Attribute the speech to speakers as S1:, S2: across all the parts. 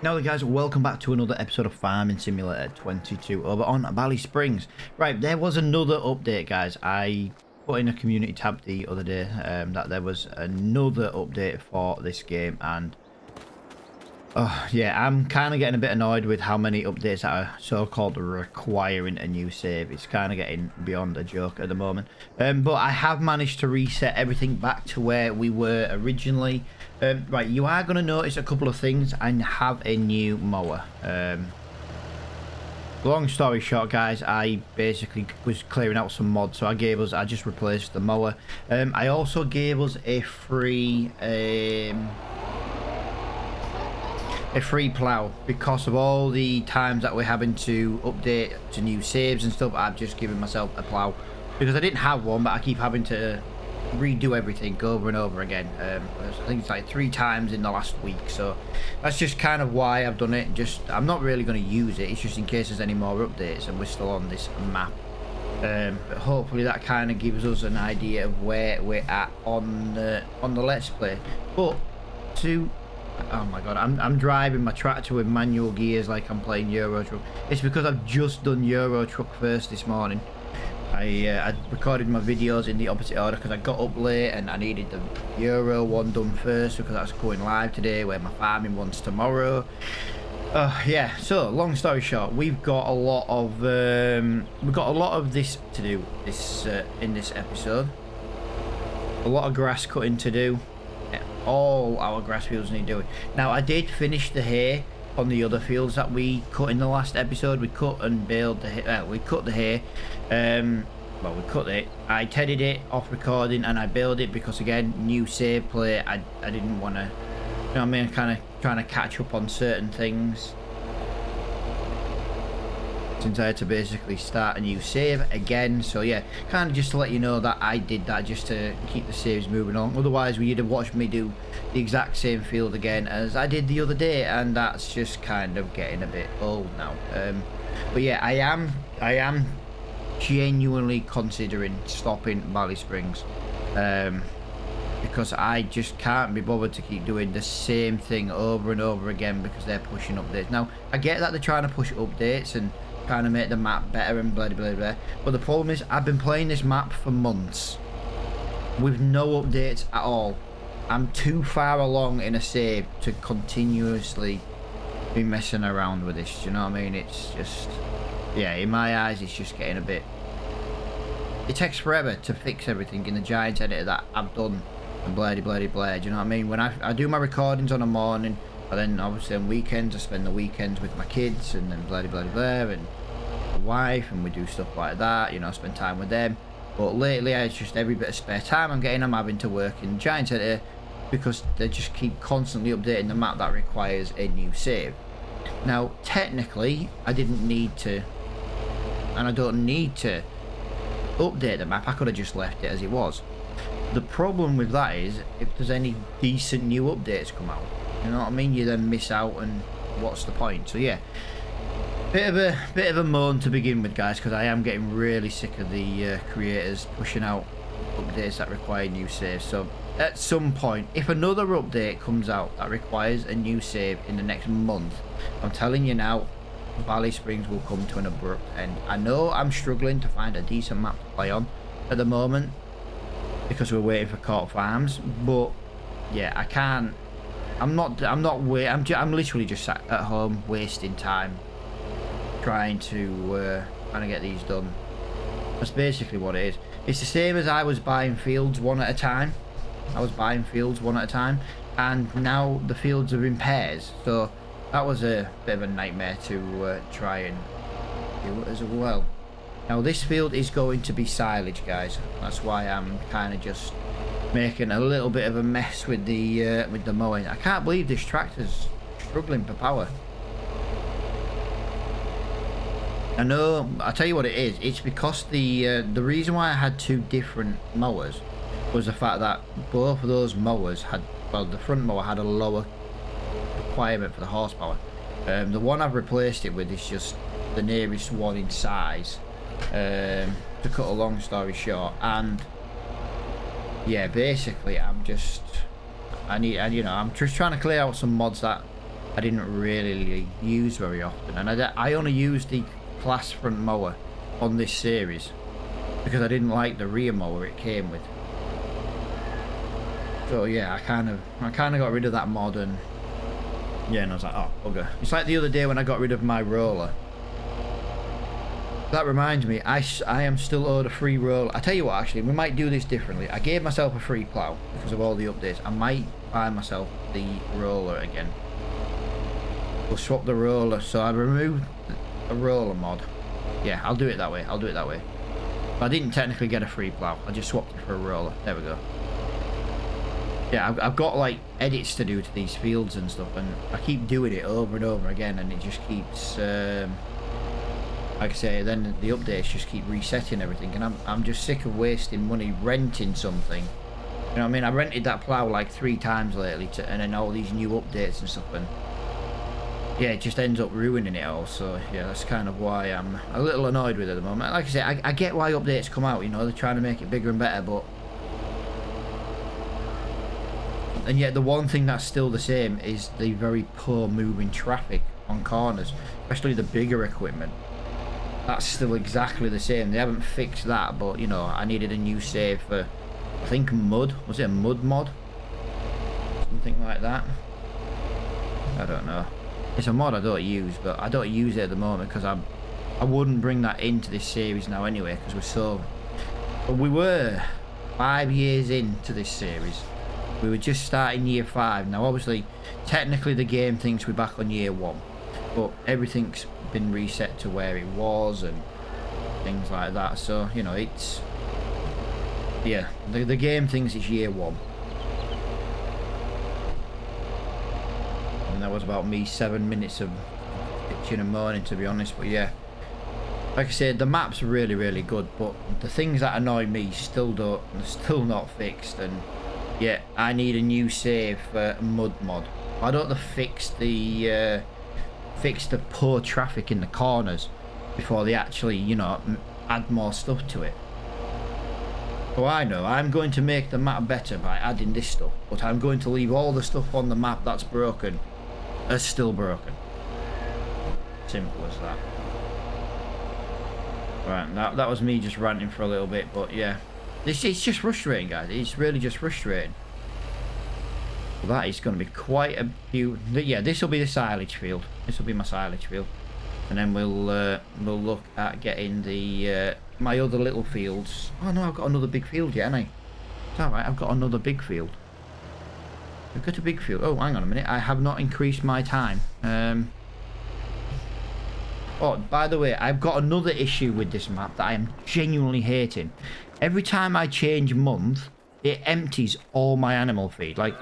S1: Now guys, welcome back to another episode of Farming Simulator 22 over on Ballysprings. Right, there was another update, guys. I put in a community tab the other day that there was another update for this game, and oh yeah, I'm kind of getting a bit annoyed with how many updates that are so-called requiring a new save. It's kind of getting beyond a joke at the moment. But I have managed to reset everything back to where we were originally. Right, you are going to notice a couple of things. I have a new mower. Long story short, guys, I basically was clearing out some mods, so I just replaced the mower. I also gave us a free plow because of all the times that we're having to update to new saves and stuff. I've just given myself a plow because I didn't have one, but I keep having to redo everything over and over again. I think it's like 3 times in the last week, so that's just kind of why I've done it. I'm not really going to use it. It's just in case there's any more updates and we're still on this map. But hopefully that kind of gives us an idea of where we're at on the Let's Play. But oh my god, I'm driving my tractor with manual gears like I'm playing Euro Truck. It's because I've just done Euro Truck first this morning. I recorded my videos in the opposite order because I got up late and I needed the Euro one done first because that's going live today, where my farming one's tomorrow. Yeah, so long story short, we've got a lot of this to do in this episode. A lot of grass cutting to do. All our grass fields need doing. Now, I did finish the hay on the other fields that we cut in the last episode. We cut and baled the hay. We cut the hay. Well, we cut it. I tedded it off recording and I baled it because, again, new save play. I didn't want to, you know what I mean, kind of trying to catch up on certain things, since I had to basically start a new save again. So yeah, kind of just to let you know that I did that just to keep the saves moving on. Otherwise you'd have watched me do the exact same field again as I did the other day, and that's just kind of getting a bit old now. But yeah, I am genuinely considering stopping Ballysprings, because I just can't be bothered to keep doing the same thing over and over again because they're pushing updates. Now, I get that they're trying to push updates and trying to make the map better and blah blah blah, but the problem is I've been playing this map for months with no updates at all. I'm too far along in a save to continuously be messing around with this, you know what I mean? It's just, yeah, in my eyes it's just getting a bit, it takes forever to fix everything in the giant editor that I've done and blah blah blah, do you know what I mean? When I do my recordings on a morning, and then obviously on weekends I spend the weekends with my kids and then blah blah blah and my wife, and we do stuff like that, you know, spend time with them. But lately it's just every bit of spare time I'm getting, I'm having to work in giant editor because they just keep constantly updating the map that requires a new save. Now technically I didn't need to, and I don't need to update the map. I could have just left it as it was. The problem with that is if there's any decent new updates come out, you know what I mean, you then miss out, and what's the point? So yeah, bit of a moan to begin with, guys, because I am getting really sick of the creators pushing out updates that require new saves. So at some point, if another update comes out that requires a new save in the next month, I'm telling you now, Ballysprings will come to an abrupt end. I know I'm struggling to find a decent map to play on at the moment because we're waiting for Court Farms, but yeah, I can't. I'm literally just sat at home wasting time trying to get these done. That's basically what it is. It's the same as I was buying fields one at a time. And now the fields are in pairs, so that was a bit of a nightmare to try and do as well. Now this field is going to be silage, guys. That's why I'm kind of just making a little bit of a mess with the mowing. I can't believe this tractor's struggling for power. I know, I'll tell you what it is. It's because the reason why I had 2 different mowers was the fact that both of those mowers had, well, the front mower had a lower requirement for the horsepower. The one I've replaced it with is just the nearest one in size, to cut a long story short. And yeah, basically I'm just trying to clear out some mods that I didn't really use very often, and I only used the class front mower on this series because I didn't like the rear mower it came with. So yeah, I kind of got rid of that mod, and yeah, and I was like, oh bugger. It's like the other day when I got rid of my roller. That reminds me, I am still owed a free roller. I tell you what, actually, we might do this differently. I gave myself a free plow because of all the updates. I might buy myself the roller again. We'll swap the roller. So I removed a roller mod. Yeah, I'll do it that way. I'll do it that way. But I didn't technically get a free plow. I just swapped it for a roller. There we go. Yeah, I've got like edits to do to these fields and stuff, and I keep doing it over and over again, and it just keeps, like I say, then the updates just keep resetting everything, and I'm just sick of wasting money renting something. You know what I mean? I rented that plow like 3 times lately, and then all these new updates and stuff, and yeah, it just ends up ruining it all. So yeah, that's kind of why I'm a little annoyed with it at the moment. Like I say, I get why updates come out, you know, they're trying to make it bigger and better, but and yet the one thing that's still the same is the very poor moving traffic on corners, especially the bigger equipment. That's still exactly the same. They haven't fixed that, but you know, I needed a new save for, I think, mud. Was it a mud mod? Something like that. I don't know. It's a mod I don't use, but I don't use it at the moment because I wouldn't bring that into this series now anyway, because we were 5 years into this series. We were just starting year 5. Now obviously, technically the game thinks we're back on year 1, but everything's been reset to where it was and things like that. So you know, it's, yeah, the game thinks it's year 1. And that was about me 7 minutes of bitching and moaning, to be honest. But yeah, like I said, the map's really, really good, but the things that annoy me still not fixed. And yeah, I need a new save for mud mod. Why don't they fix the poor traffic in the corners before they actually, you know, add more stuff to it? So I know I'm going to make the map better by adding this stuff, but I'm going to leave all the stuff on the map that's broken as still broken. Simple as that. Right, that was me just ranting for a little bit, but yeah, it's just frustrating, guys. It's really just frustrating. Well, that is going to be quite a few. Yeah, this will be the silage field. This will be my silage field, and then we'll look at getting the my other little fields. Oh no, I've got another big field yet, haven't I? It's all right. I've got another big field. I've got a big field. Oh, hang on a minute. I have not increased my time. Oh, by the way, I've got another issue with this map that I am genuinely hating. Every time I change month, it empties all my animal feed. Like,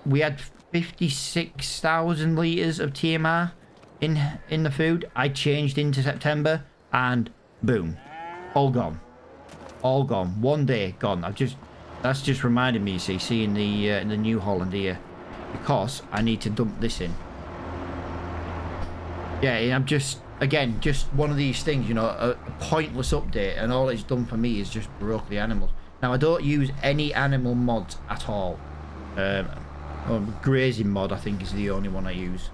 S1: we had 56,000 litres of TMR in the food. I changed into September, and boom, all gone. All gone. One day, gone. That's just reminded me, you see, seeing the New Holland here, because I need to dump this in. Yeah, I'm just, again, just one of these things, you know, a pointless update, and all it's done for me is just broke the animals. Now, I don't use any animal mods at all. Grazing mod, I think, is the only one I use.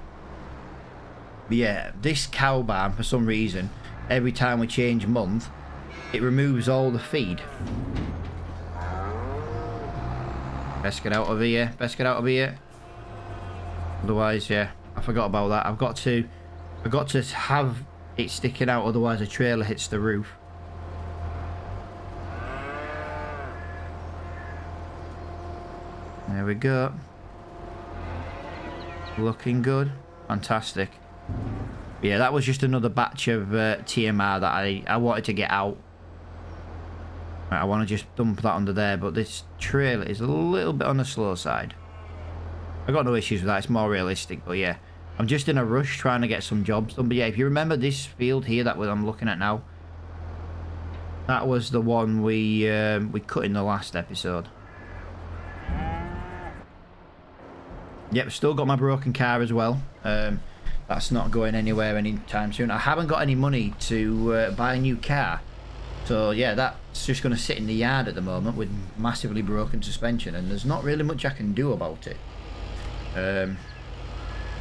S1: But yeah, this cow barn, for some reason, every time we change month, it removes all the feed. Best get out of here. Best get out of here. Otherwise, yeah, I forgot about that. I've got to have it sticking out, otherwise the trailer hits the roof. There we go. Looking good. Fantastic. Yeah, that was just another batch of TMR that I wanted to get out. Right, I want to just dump that under there, but this trailer is a little bit on the slow side. I got no issues with that, it's more realistic, but yeah. I'm just in a rush trying to get some jobs done. But yeah, if you remember this field here that I'm looking at now, that was the one we cut in the last episode. Yep, still got my broken car as well. That's not going anywhere anytime soon. I haven't got any money to buy a new car. So yeah, that's just going to sit in the yard at the moment with massively broken suspension, and there's not really much I can do about it.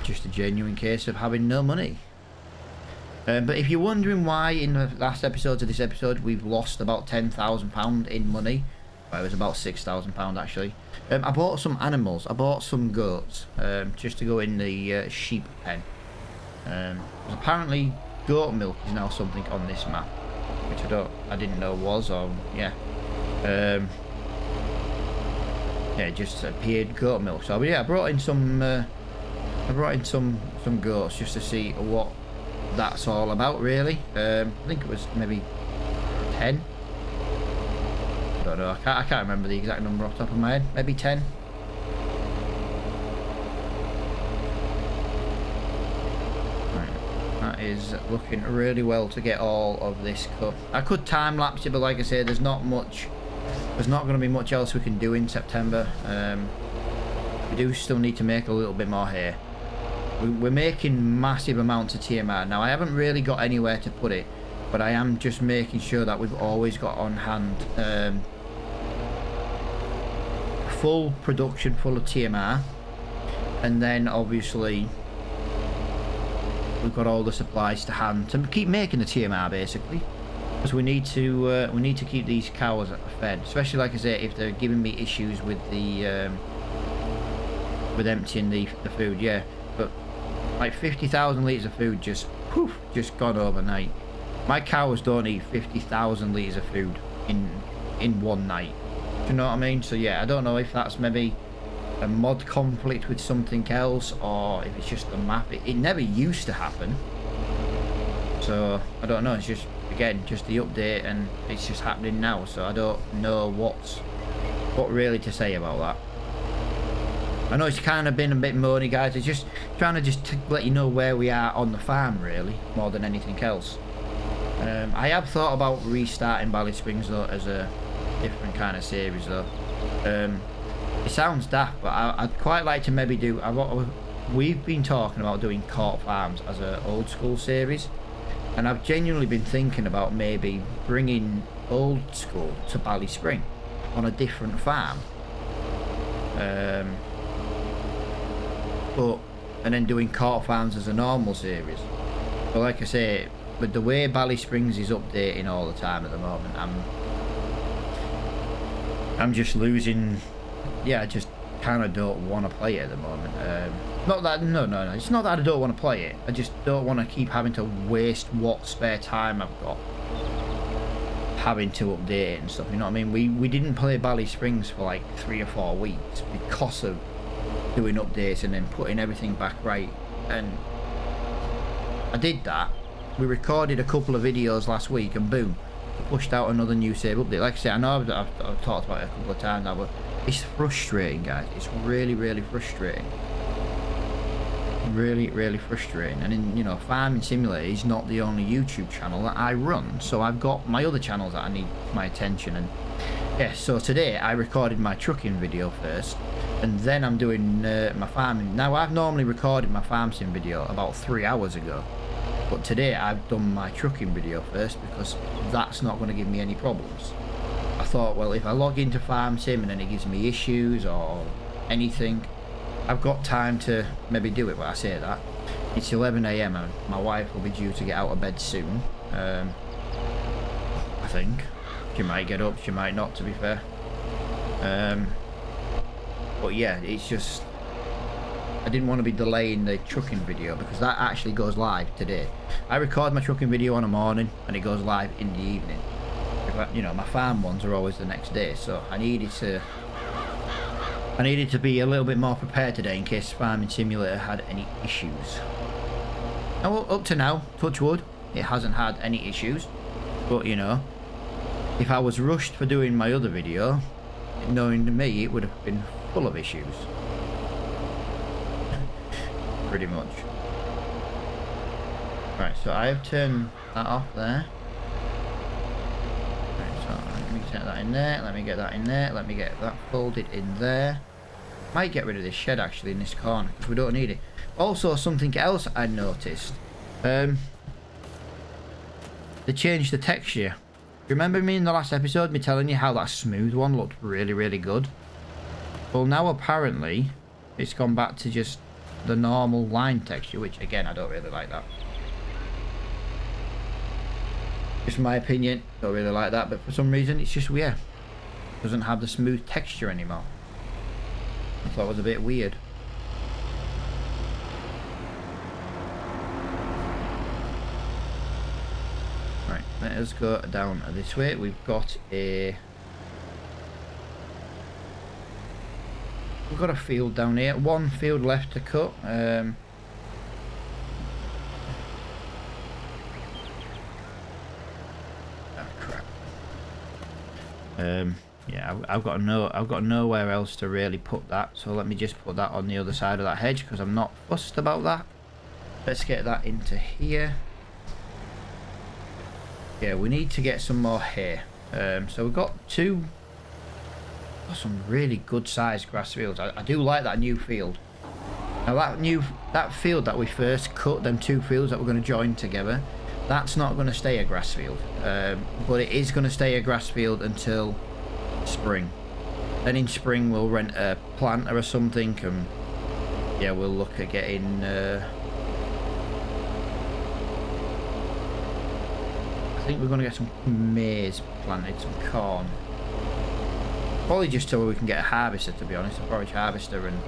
S1: just a genuine case of having no money. But if you're wondering why in the last episodes of this episode we've lost about £10,000 in money, well, it was about £6,000 actually. I bought some animals. I bought some goats just to go in the sheep pen. Apparently goat milk is now something on this map, which I didn't know was, or yeah. Yeah, it just appeared goat milk. So yeah, I brought in some goats just to see what that's all about, really. I think it was maybe 10. I don't know. I can't remember the exact number off the top of my head. Maybe 10. Right. That is looking really well to get all of this cut. I could time lapse it, but like I said, there's not much. There's not going to be much else we can do in September. We do still need to make a little bit more hay. We're making massive amounts of TMR. Now, I haven't really got anywhere to put it, but I am just making sure that we've always got on hand full production full of TMR, and then obviously we've got all the supplies to hand to keep making the TMR, basically, because we need to keep these cows fed, especially, like I say, if they're giving me issues with the with emptying the food. Yeah, but like 50,000 litres of food just gone overnight. My cows don't eat 50,000 litres of food in one night. Do you know what I mean? So yeah, I don't know if that's maybe a mod conflict with something else, or if it's just the map. It never used to happen. So I don't know. It's just, again, just the update, and it's just happening now. So I don't know what really to say about that. I know it's kind of been a bit moany, guys. It's just trying to let you know where we are on the farm, really, more than anything else. I have thought about restarting Ballysprings though as a different kind of series though. It sounds daft, but I'd quite like to maybe do. We've been talking about doing Court Farms as an old school series, and I've genuinely been thinking about maybe bringing old school to Ballyspring on a different farm. And then doing Court Farms as a normal series. But like I say, with the way Ballysprings is updating all the time at the moment, I'm just losing. Yeah, I just kind of don't want to play it at the moment. Not that no, it's not that I don't want to play it. I just don't want to keep having to waste what spare time I've got having to update it and stuff. You know what I mean? We didn't play Ballysprings for like 3 or 4 weeks because of doing updates and then putting everything back right. And I did that. We recorded a couple of videos last week, and boom, pushed out another new save update. Like I said, I know I've talked about it a couple of times now, but it's frustrating, guys. It's really, really frustrating. Really, really frustrating. And in, you know, Farming Simulator is not the only YouTube channel that I run, so I've got my other channels that I need my attention. And yeah, so today I recorded my trucking video first, and then I'm doing my farming. Now, I've normally recorded my farm sim video about 3 hours ago, but today I've done my trucking video first because that's not going to give me any problems. I thought, well, if I log into farm sim and then it gives me issues or anything, I've got time to maybe do it. But I say that it's 11 AM and my wife will be due to get out of bed soon. I think she might get up, she might not, to be fair. But yeah, it's just, I didn't want to be delaying the trucking video because that actually goes live today. I record my trucking video in the morning and it goes live in the evening. You know, my farm ones are always the next day, so I needed to be a little bit more prepared today in case Farming Simulator had any issues. Now, up to now, touch wood, it hasn't had any issues. But you know, if I was rushed for doing my other video, knowing to me, it would have been full of issues. Pretty much. Right, so I have turned that off there. Right, so let me take that in there, let me get that in there, let me get that folded in there. Might get rid of this shed actually in this corner because we don't need it. Also, something else I noticed. They changed the texture. Remember me in the last episode, me telling you how that smooth one looked really, really good? Well, now apparently it's gone back to just the normal line texture, which again I don't really like that. Just my opinion, don't really like that, but for some reason it's just weird. It doesn't have the smooth texture anymore. I thought it was a bit weird. Right, let us go down this way. We've got a field down here. One field left to cut. Oh crap. Yeah, I've got nowhere else to really put that, so let me just put that on the other side of that hedge because I'm not fussed about that. Let's get that into here. Yeah, we need to get some more hay. So we've got some really good sized grass fields. I do like that new field. Now that field that we first cut, them two fields that we're going to join together, that's not going to stay a grass field, but it is going to stay a grass field until spring. Then in spring we'll rent a planter or something, and yeah, we'll look at getting I think we're going to get some maize planted, some corn. Probably just so we can get a harvester, to be honest, a forage harvester, and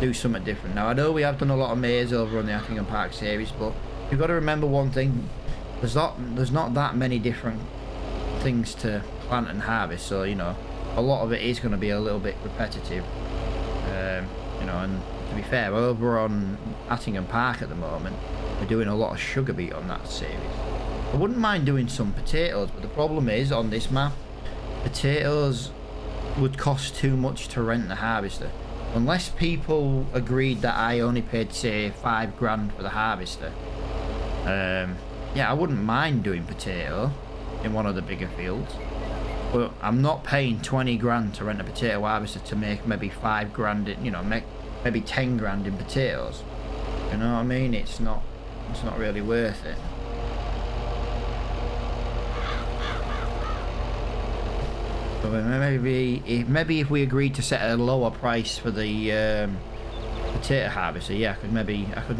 S1: do something different. Now I know we have done a lot of maize over on the Ackingham Park series, but you've got to remember one thing: there's not that many different things to plant and harvest, so you know a lot of it is going to be a little bit repetitive. You know, and to be fair, over on Ackingham Park at the moment, we're doing a lot of sugar beet on that series. I wouldn't mind doing some potatoes, but the problem is on this map, potatoes would cost too much to rent the harvester. Unless people agreed that I only paid, say, $5 grand for the harvester, yeah, I wouldn't mind doing potato in one of the bigger fields, but I'm not paying 20 grand to rent a potato harvester to make maybe 5 grand in, you know, make maybe 10 grand in potatoes. You know what I mean? It's not really worth it. So maybe if we agreed to set a lower price for the potato harvester, yeah, I could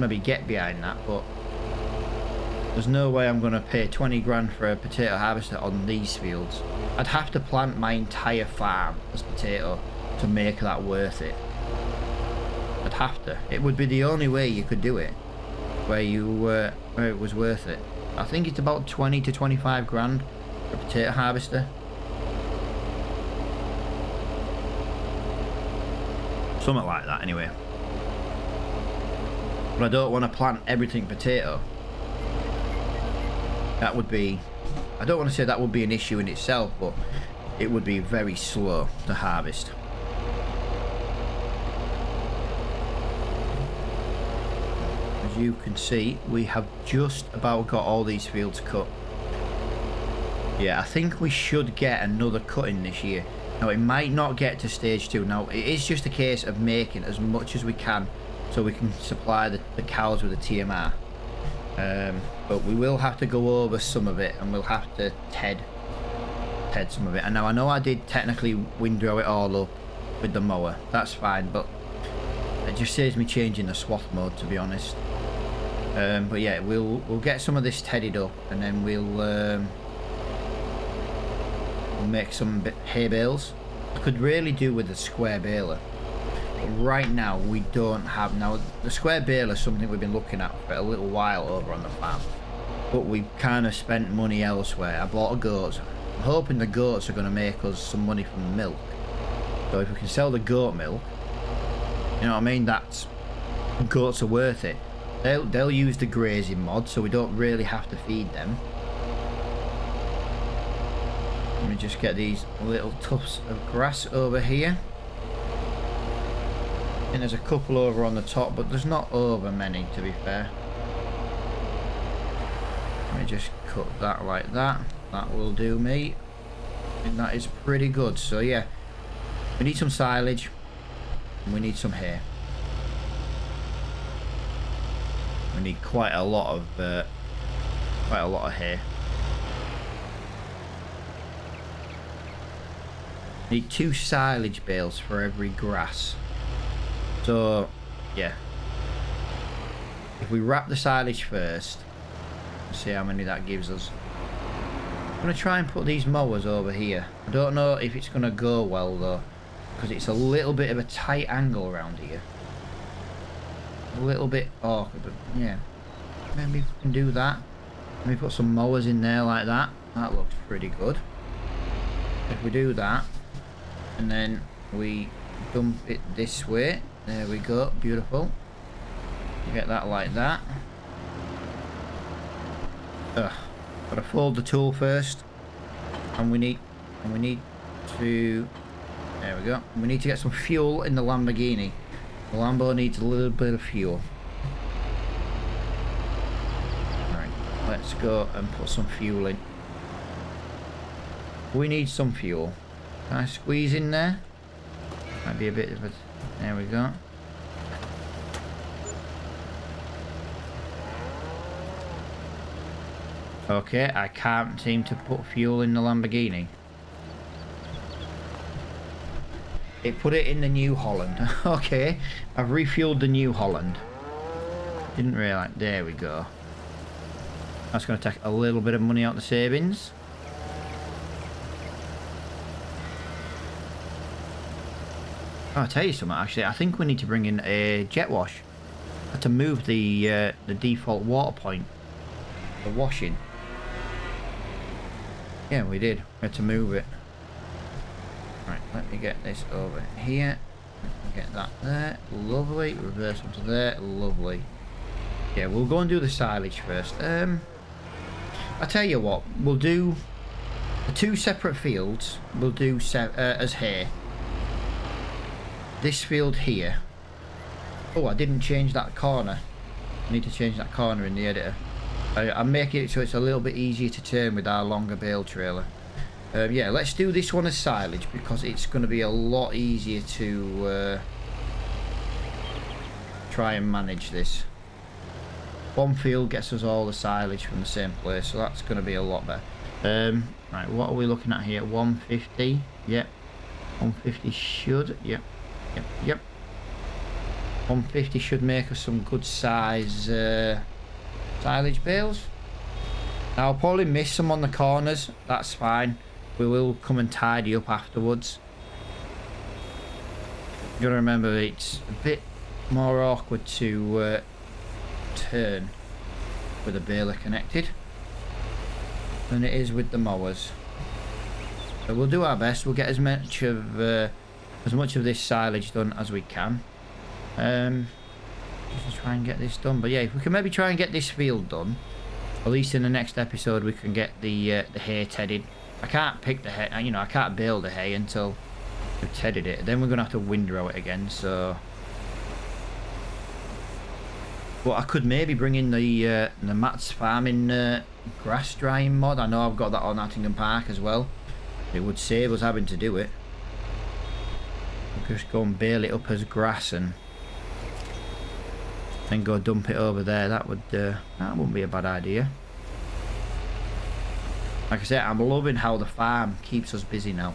S1: maybe get behind that, but there's no way I'm going to pay 20 grand for a potato harvester on these fields. I'd have to plant my entire farm as potato to make that worth it. I'd have to. It would be the only way you could do it, where it was worth it. I think it's about 20 to 25 grand for a potato harvester. Something like that anyway. But I don't want to plant everything potato. That would be, I don't want to say that would be an issue in itself, but it would be very slow to harvest. As you can see, we have just about got all these fields cut. Yeah, I think we should get another cutting this year. Now, it might not get to stage 2. Now, it is just a case of making as much as we can so we can supply the cows with the TMR. But we will have to go over some of it, and we'll have to ted some of it. And now I know I did technically windrow it all up with the mower. That's fine, but it just saves me changing the swath mode, to be honest. But yeah, we'll get some of this tedded up, and then we'll make some hay bales. I could really do with a square baler, but right now we don't have. Now the square baler is something we've been looking at for a little while over on the farm, but we've kind of spent money elsewhere. I bought a goat. I'm hoping the goats are going to make us some money from the milk, so if we can sell the goat milk, you know what I mean, that's, goats are worth it. They'll use the grazing mod, so we don't really have to feed them. Let me just get these little tufts of grass over here. And there's a couple over on the top, but there's not over many, to be fair. Let me just cut that like that. That will do me. And that is pretty good. So yeah, we need some silage and we need some hay. We need quite a lot of hay. Need 2 silage bales for every grass. So yeah, if we wrap the silage first, see how many that gives us. I'm going to try and put these mowers over here. I don't know if it's going to go well though, because it's a little bit of a tight angle around here. A little bit awkward, but yeah. Maybe we can do that. Maybe put some mowers in there like that. That looks pretty good. If we do that, and then we dump it this way. There we go, beautiful. Get that like that. Gotta fold the tool first, and we need to. There we go. We need to get some fuel in the Lamborghini. The Lambo needs a little bit of fuel. Alright, let's go and put some fuel in. We need some fuel. Can I squeeze in there? Might be a bit of a... There we go. Okay, I can't seem to put fuel in the Lamborghini. It put it in the New Holland. Okay, I've refueled the New Holland. Didn't realise. There we go. That's going to take a little bit of money out of the savings. Oh, I'll tell you something, actually. I think we need to bring in a jet wash. I had to move the default water point for washing. Yeah, we did. We had to move it. Right, let me get this over here. Get that there. Lovely. Reverse onto there. Lovely. Yeah, we'll go and do the silage first. I'll tell you what. We'll do the 2 separate fields. We'll do as hay. This field here. Oh, I didn't change that corner. I need to change that corner in the editor. I'll make it so it's a little bit easier to turn with our longer bale trailer. Yeah, let's do this one as silage because it's going to be a lot easier to try and manage this. One field gets us all the silage from the same place, so that's going to be a lot better. Right, what are we looking at here? 150. Yep. 150 should. Yep. Yep. Yep. 150 should make us some good size silage bales. Now I'll probably miss some on the corners. That's fine. We will come and tidy up afterwards. You gotta remember it's a bit more awkward to turn with a baler connected than it is with the mowers. So we'll do our best. We'll get as much of this silage done as we can. Just try and get this done. But yeah, if we can maybe try and get this field done, at least in the next episode we can get the hay tedded. I can't pick the hay, you know, I can't bale the hay until we've tedded it. Then we're gonna have to windrow it again. So, but I could maybe bring in the Matt's Farming grass drying mod. I know I've got that on Attingham Park as well. It would save us having to do it. We'll just go and bale it up as grass and then go dump it over there. That wouldn't be a bad idea. Like I said, I'm loving how the farm keeps us busy now.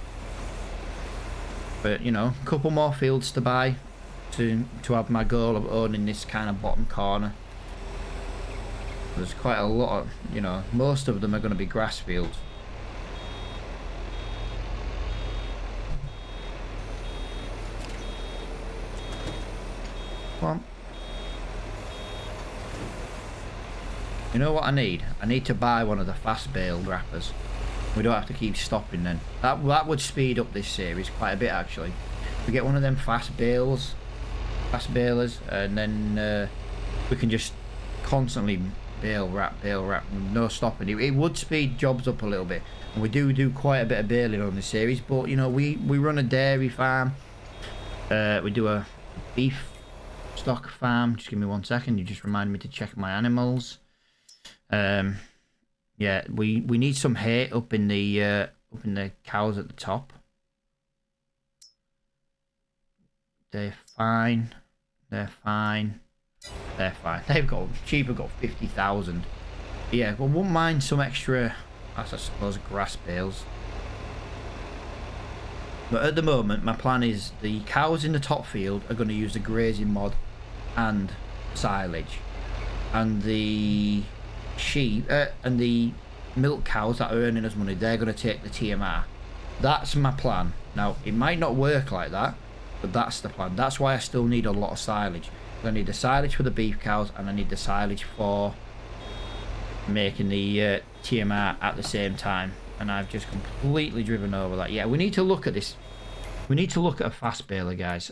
S1: But you know, a couple more fields to buy to have my goal of owning this kind of bottom corner. There's quite a lot of, you know, most of them are going to be grass fields. Come on. You know what I need? I need to buy one of the fast bale wrappers. We don't have to keep stopping then. That would speed up this series quite a bit actually. We get one of them fast balers, and then we can just constantly bale wrap, no stopping. It would speed jobs up a little bit. And we do quite a bit of baling on this series, but you know, we run a dairy farm. We do a beef stock farm. Just give me 1 second. You just remind me to check my animals. Yeah, we need some hay up in the cows at the top. They're fine. They're fine. They're fine. Sheep have got 50,000. Yeah, well, wouldn't mind some extra, I suppose, grass bales. But at the moment, my plan is the cows in the top field are going to use the grazing mod and silage. and the sheep and the milk cows that are earning us money, they're going to take the TMR. That's my plan. Now, it might not work like that, but that's the plan. That's why I still need a lot of silage. I need the silage for the beef cows, and I need the silage for making the TMR at the same time. And I've just completely driven over that. Yeah, we need to look at this. We need to look at a fast baler, guys.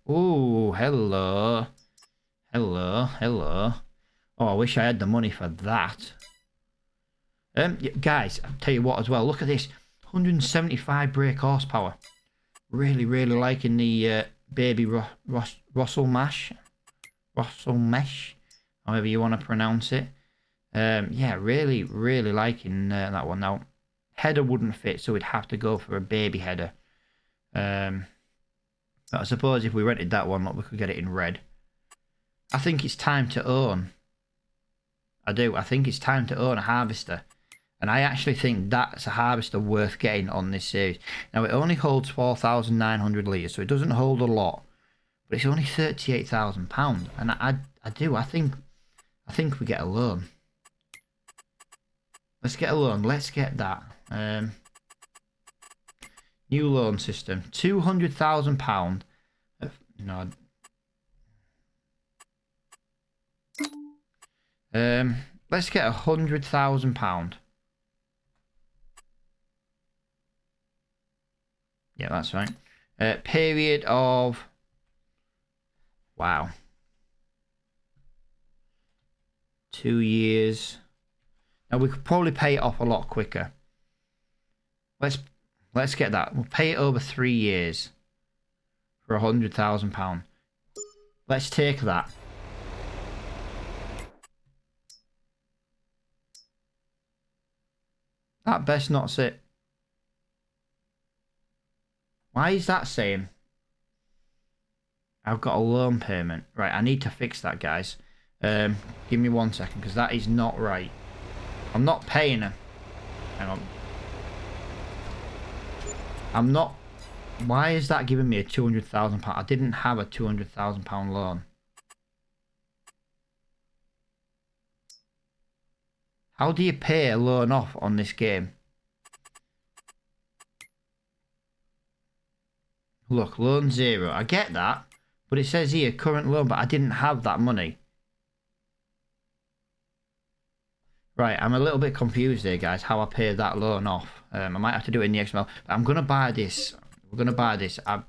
S1: Oh, hello. Hello. Oh, I wish I had the money for that. Yeah, guys, I'll tell you what as well. Look at this. 175 brake horsepower. Really liking the baby Russell Mesh, however you want to pronounce it. Yeah, really liking that one. Now, header wouldn't fit, so we'd have to go for a baby header. But I suppose if we rented that one, look, we could get it in red. I think it's time to own. I do. I think it's time to own a harvester. And I actually think that's a harvester worth getting on this series. Now, it only holds 4,900 litres, so it doesn't hold a lot. But it's only £38,000. And I think we get a loan. Let's get a loan. Let's get that. New loan system. £200,000. No. Let's get £100,000. Yeah, that's right. Period of... Wow. 2 years. Now, we could probably pay it off a lot quicker. Let's get that. We'll pay it over 3 years for £100,000. Let's take that. That best not sit. Why is that saying I've got a loan payment? Right, I need to fix that, guys. Give me 1 second, because that is not right. I'm not paying her. Hang on. I'm not... Why is that giving me a £200,000? I didn't have a £200,000 loan. How do you pay a loan off on this game? Look, loan 0. I get that, but it says here current loan, but I didn't have that money. Right, I'm a little bit confused here, guys, how I pay that loan off. I might have to do it in the XML, but I'm going to buy this. We're going to buy this. I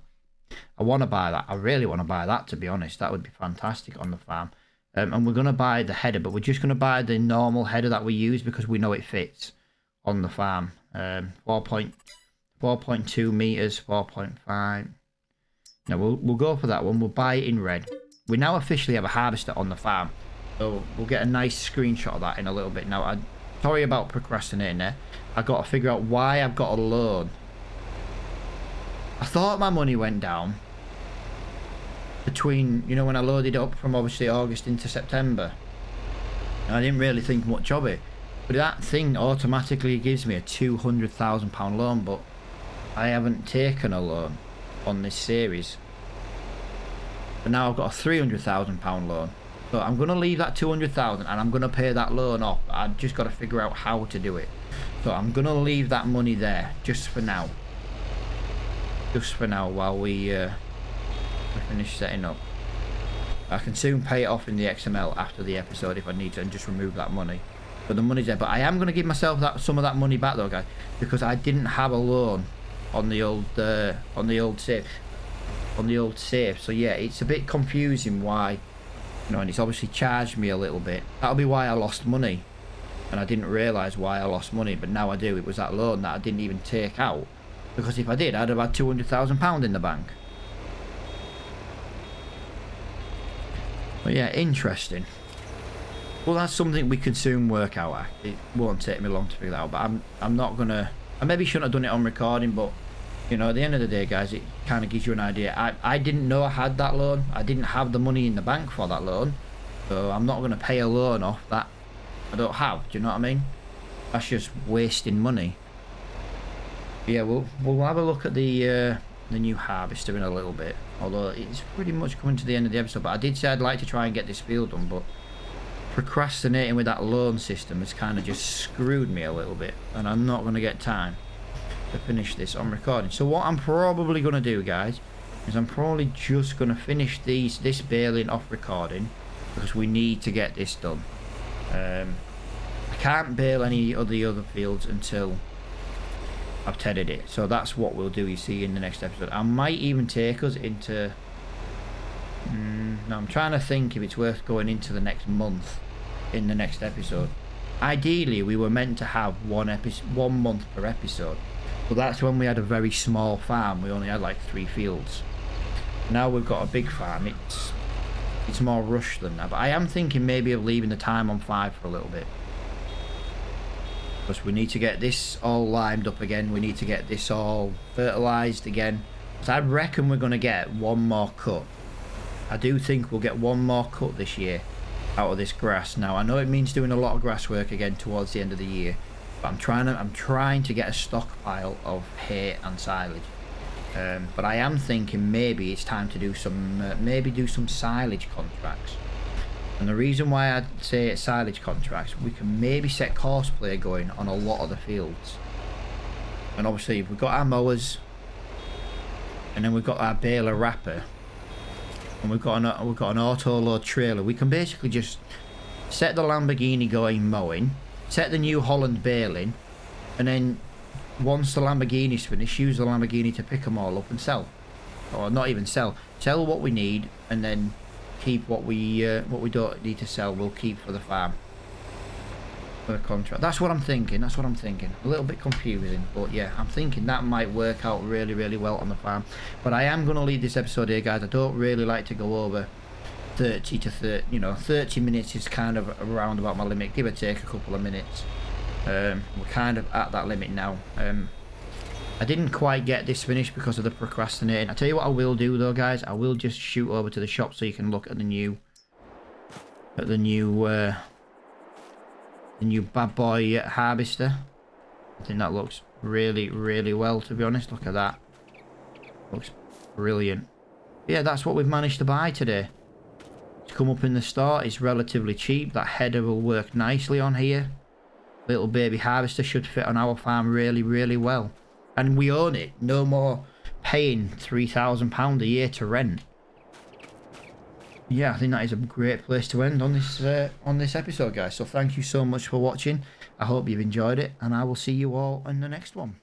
S1: want to buy that. I really want to buy that, to be honest. That would be fantastic on the farm. And we're going to buy the header, but we're just going to buy the normal header that we use because we know it fits on the farm. 4.2 meters, 4.5. Now we'll go for that one. We'll buy it in red. We now officially have a harvester on the farm, so we'll get a nice screenshot of that in a little bit. Now, sorry about procrastinating there. I got to figure out why I've got a loan. I thought my money went down between, you know, when I loaded up from obviously August into September. And I didn't really think much of it, but that thing automatically gives me a £200,000 loan, but I haven't taken a loan on this series. But now I've got a £300,000 loan. So I'm going to leave that 200,000 and I'm going to pay that loan off. I've just got to figure out how to do it. So I'm going to leave that money there just for now. Just for now while we finish setting up. I can soon pay it off in the XML after the episode if I need to and just remove that money. But the money's there. But I am going to give myself some of that money back though, guys, because I didn't have a loan on the old save. So yeah, it's a bit confusing why, you know, and it's obviously charged me a little bit. That'll be why I lost money, and I didn't realise why I lost money, but now I do. It was that loan that I didn't even take out, because if I did, I'd have had £200,000 in the bank. But yeah, interesting. Well, that's something we can soon work out. It won't take me long to figure that out, but I'm not gonna... I maybe shouldn't have done it on recording, but you know, at the end of the day, guys, it kind of gives you an idea. I didn't know I had that loan. I didn't have the money in the bank for that loan, so I'm not going to pay a loan off that I don't have. Do you know what I mean? That's just wasting money. But yeah, we'll have a look at the new harvester in a little bit, although it's pretty much coming to the end of the episode. But I did say I'd like to try and get this field done, but procrastinating with that loan system has kind of just screwed me a little bit, and I'm not going to get time to finish this on recording. So what I'm probably going to do, guys, is I'm probably just going to finish this baling off recording, because we need to get this done. I can't bale any of the other fields until I've tedded it, so that's what we'll do, you see, in the next episode. I might even take us into no, I'm trying to think if it's worth going into the next month in the next episode. Ideally we were meant to have 1 month per episode, but that's when we had a very small farm. We only had like 3 fields. Now we've got a big farm. It's more rushed than that, but I am thinking maybe of leaving the time on 5 for a little bit, because we need to get this all limed up again. We need to get this all fertilized again, so I reckon we're going to get 1 more cut. I do think we'll get 1 more cut this year out of this grass. Now I know it means doing a lot of grass work again towards the end of the year, but I'm trying to get a stockpile of hay and silage. But I am thinking maybe it's time to do some silage contracts. And the reason why I'd say it's silage contracts, we can maybe set courseplay going on a lot of the fields. And obviously we've got our mowers, and then we've got our baler wrapper, and we've got an auto load trailer. We can basically just set the Lamborghini going mowing, set the New Holland baling, and then once the Lamborghini's finished, use the Lamborghini to pick them all up and sell. Or not even sell what we need, and then keep what we don't need to sell, we'll keep for the farm, for the contract. That's what I'm thinking. A little bit confusing, but yeah, I'm thinking that might work out really, really well on the farm. But I am going to leave this episode here, guys. I don't really like to go over 30 to 30, you know, 30 minutes is kind of around about my limit, give or take a couple of minutes. We're kind of at that limit now. I didn't quite get this finished because of the procrastinating. I tell you what I will do though, guys. I will just shoot over to the shop so you can look at the new bad boy harvester. I think that looks really, really well, to be honest. Look at that. Looks brilliant. Yeah, that's what we've managed to buy today. It's come up in the store. It's relatively cheap. That header will work nicely on here. Little baby harvester should fit on our farm really, really well. And we own it. No more paying £3,000 a year to rent. Yeah, I think that is a great place to end on this episode, guys. So thank you so much for watching. I hope you've enjoyed it, and I will see you all in the next one.